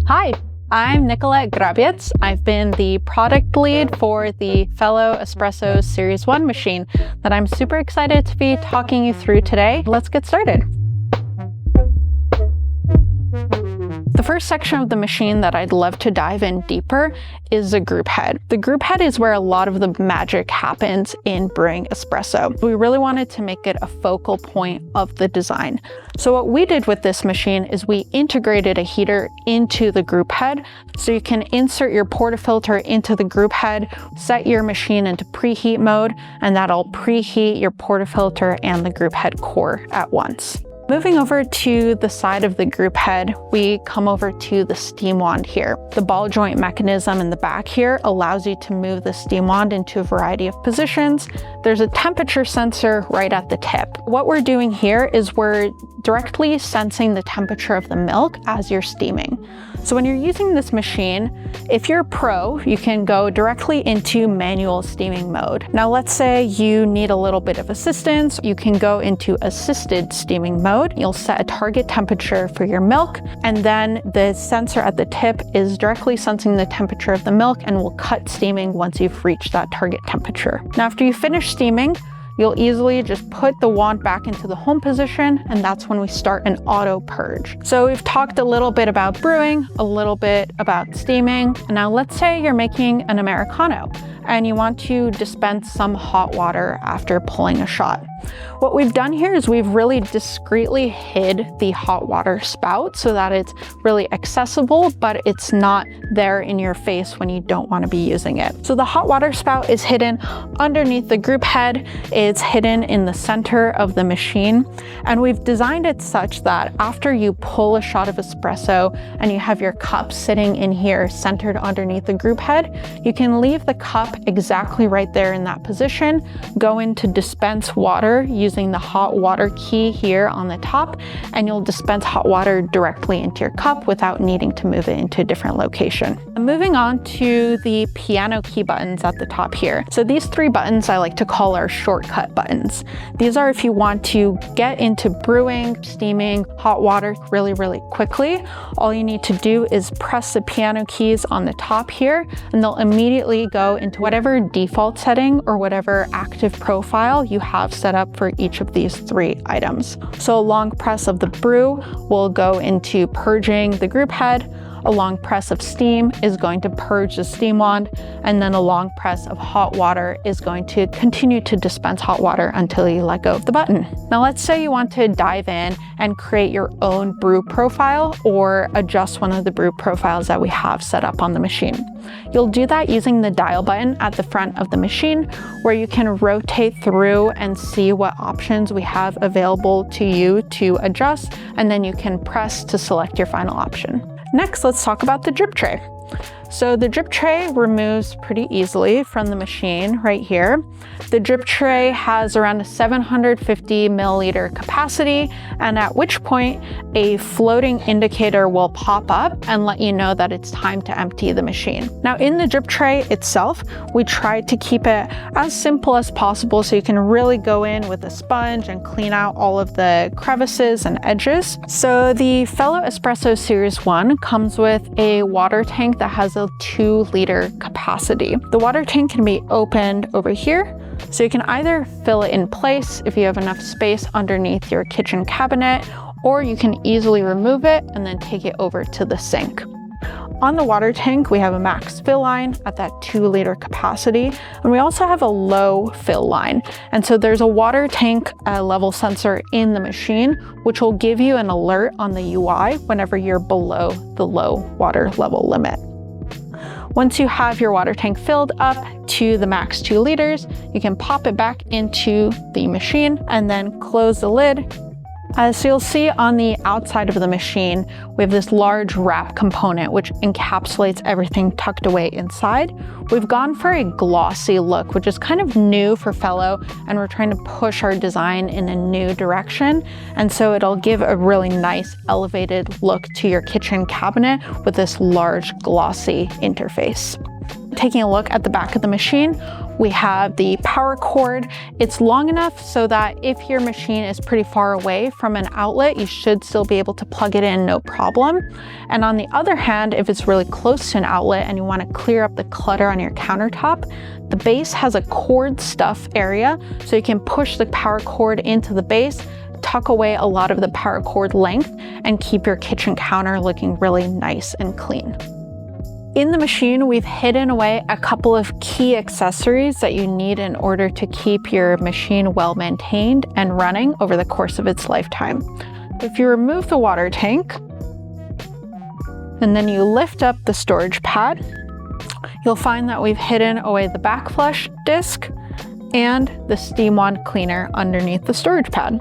Hi, I'm Nicolette Grabiec. I've been the product lead for the Fellow Espresso Series 1 machine that I'm super excited to be talking you through today. Let's get started. The first section of the machine that I'd love to dive in deeper is the group head. The group head is where a lot of the magic happens in brewing espresso. We really wanted to make it a focal point of the design. So what we did with this machine is we integrated a heater into the group head. So you can insert your portafilter into the group head, set your machine into preheat mode, and that'll preheat your portafilter and the group head core at once. Moving over to the side of the group head, we come over to the steam wand here. The ball joint mechanism in the back here allows you to move the steam wand into a variety of positions. There's a temperature sensor right at the tip. What we're doing here is we're directly sensing the temperature of the milk as you're steaming. So when you're using this machine, if you're a pro, you can go directly into manual steaming mode. Now let's say you need a little bit of assistance, you can go into assisted steaming mode. You'll set a target temperature for your milk, and then the sensor at the tip is directly sensing the temperature of the milk and will cut steaming once you've reached that target temperature. Now after you finish steaming, you'll easily just put the wand back into the home position, and that's when we start an auto purge. So we've talked a little bit about brewing, a little bit about steaming. Now let's say you're making an Americano and you want to dispense some hot water after pulling a shot. What we've done here is we've really discreetly hid the hot water spout so that it's really accessible, but it's not there in your face when you don't want to be using it. So the hot water spout is hidden underneath the group head. It's hidden in the center of the machine. And we've designed it such that after you pull a shot of espresso and you have your cup sitting in here centered underneath the group head, you can leave the cup exactly right there in that position, go in to dispense water using the hot water key here on the top, and you'll dispense hot water directly into your cup without needing to move it into a different location. Moving on to the piano key buttons at the top here. So these three buttons I like to call our shortcut buttons. These are if you want to get into brewing, steaming, hot water really, really quickly. All you need to do is press the piano keys on the top here, and they'll immediately go into whatever default setting or whatever active profile you have set up for each of these three items. So a long press of the brew will go into purging the group head. A long press of steam is going to purge the steam wand, and then a long press of hot water is going to continue to dispense hot water until you let go of the button. Now let's say you want to dive in and create your own brew profile or adjust one of the brew profiles that we have set up on the machine. You'll do that using the dial button at the front of the machine, where you can rotate through and see what options we have available to you to adjust, and then you can press to select your final option. Next, let's talk about the drip tray. So the drip tray removes pretty easily from the machine right here. The drip tray has around a 750 milliliter capacity, and at which point a floating indicator will pop up and let you know that it's time to empty the machine. Now in the drip tray itself, we tried to keep it as simple as possible so you can really go in with a sponge and clean out all of the crevices and edges. So the Fellow Espresso Series 1 comes with a water tank that has a 2-liter capacity. The water tank can be opened over here, so you can either fill it in place if you have enough space underneath your kitchen cabinet, or you can easily remove it and then take it over to the sink. On the water tank, we have a max fill line at that 2-liter capacity, and we also have a low fill line. And so there's a water tank level sensor in the machine, which will give you an alert on the UI whenever you're below the low water level limit. Once you have your water tank filled up to the max 2 liters, you can pop it back into the machine and then close the lid. So you'll see on the outside of the machine, we have this large wrap component which encapsulates everything tucked away inside. We've gone for a glossy look, which is kind of new for Fellow, and we're trying to push our design in a new direction. And so it'll give a really nice elevated look to your kitchen cabinet with this large glossy interface. Taking a look at the back of the machine, we have the power cord. It's long enough so that if your machine is pretty far away from an outlet, you should still be able to plug it in, no problem. And on the other hand, if it's really close to an outlet and you want to clear up the clutter on your countertop, the base has a cord stuff area, so you can push the power cord into the base, tuck away a lot of the power cord length, and keep your kitchen counter looking really nice and clean. In the machine, we've hidden away a couple of key accessories that you need in order to keep your machine well maintained and running over the course of its lifetime. If you remove the water tank, and then you lift up the storage pad, you'll find that we've hidden away the back flush disc and the steam wand cleaner underneath the storage pad.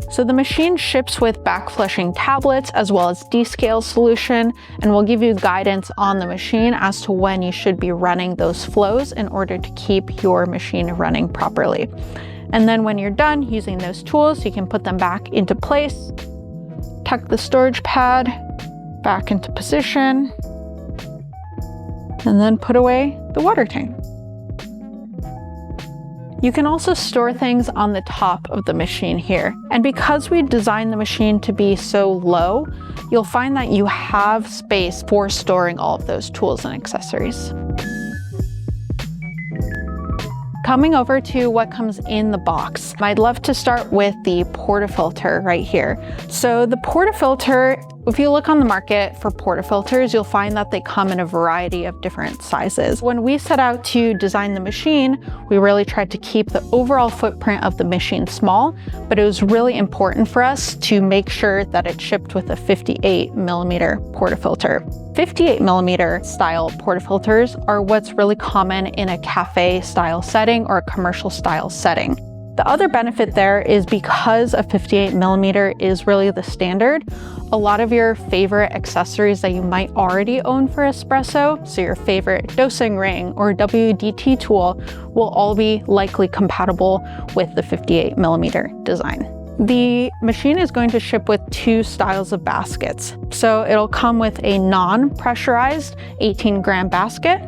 So the machine ships with back flushing tablets as well as descale solution, and will give you guidance on the machine as to when you should be running those flows in order to keep your machine running properly. And then when you're done using those tools, you can put them back into place, tuck the storage pad back into position, and then put away the water tank. You can also store things on the top of the machine here. And because we designed the machine to be so low, you'll find that you have space for storing all of those tools and accessories. Coming over to what comes in the box, I'd love to start with the portafilter right here. So the portafilter, if you look on the market for portafilters, you'll find that they come in a variety of different sizes. When we set out to design the machine, we really tried to keep the overall footprint of the machine small, but it was really important for us to make sure that it shipped with a 58mm portafilter. 58mm style portafilters are what's really common in a cafe style setting or a commercial style setting. The other benefit there is because a 58mm is really the standard, a lot of your favorite accessories that you might already own for espresso, so your favorite dosing ring or WDT tool, will all be likely compatible with the 58mm design. The machine is going to ship with two styles of baskets. So it'll come with a non-pressurized 18-gram basket,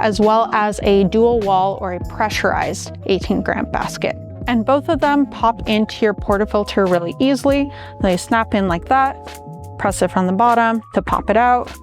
as well as a dual wall or a pressurized 18-gram basket. And both of them pop into your portafilter really easily. They snap in like that, press it from the bottom to pop it out,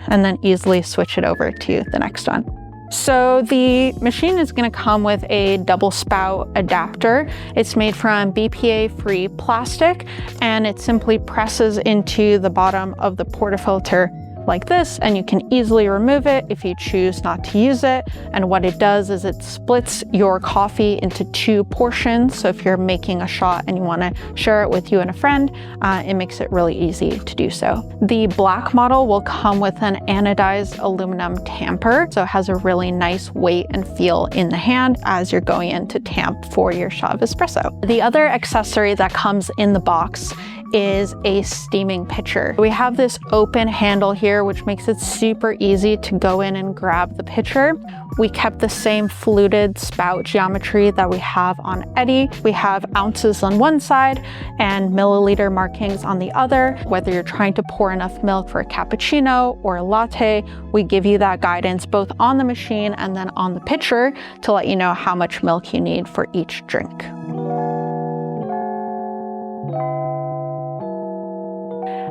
and then easily switch it over to the next one. So the machine is going to come with a double spout adapter. It's made from BPA-free plastic, and it simply presses into the bottom of the portafilter like this, and you can easily remove it if you choose not to use it. And what it does is it splits your coffee into two portions. So if you're making a shot and you want to share it with you and a friend, it makes it really easy to do so. The black model will come with an anodized aluminum tamper, so it has a really nice weight and feel in the hand as you're going in to tamp for your shot of espresso. The other accessory that comes in the box is a steaming pitcher. We have this open handle here, which makes it super easy to go in and grab the pitcher. We kept the same fluted spout geometry that we have on Eddy. We have ounces on one side and milliliter markings on the other. Whether you're trying to pour enough milk for a cappuccino or a latte, we give you that guidance both on the machine and then on the pitcher to let you know how much milk you need for each drink.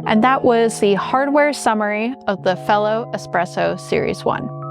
And that was the hardware summary of the Fellow Espresso Series 1.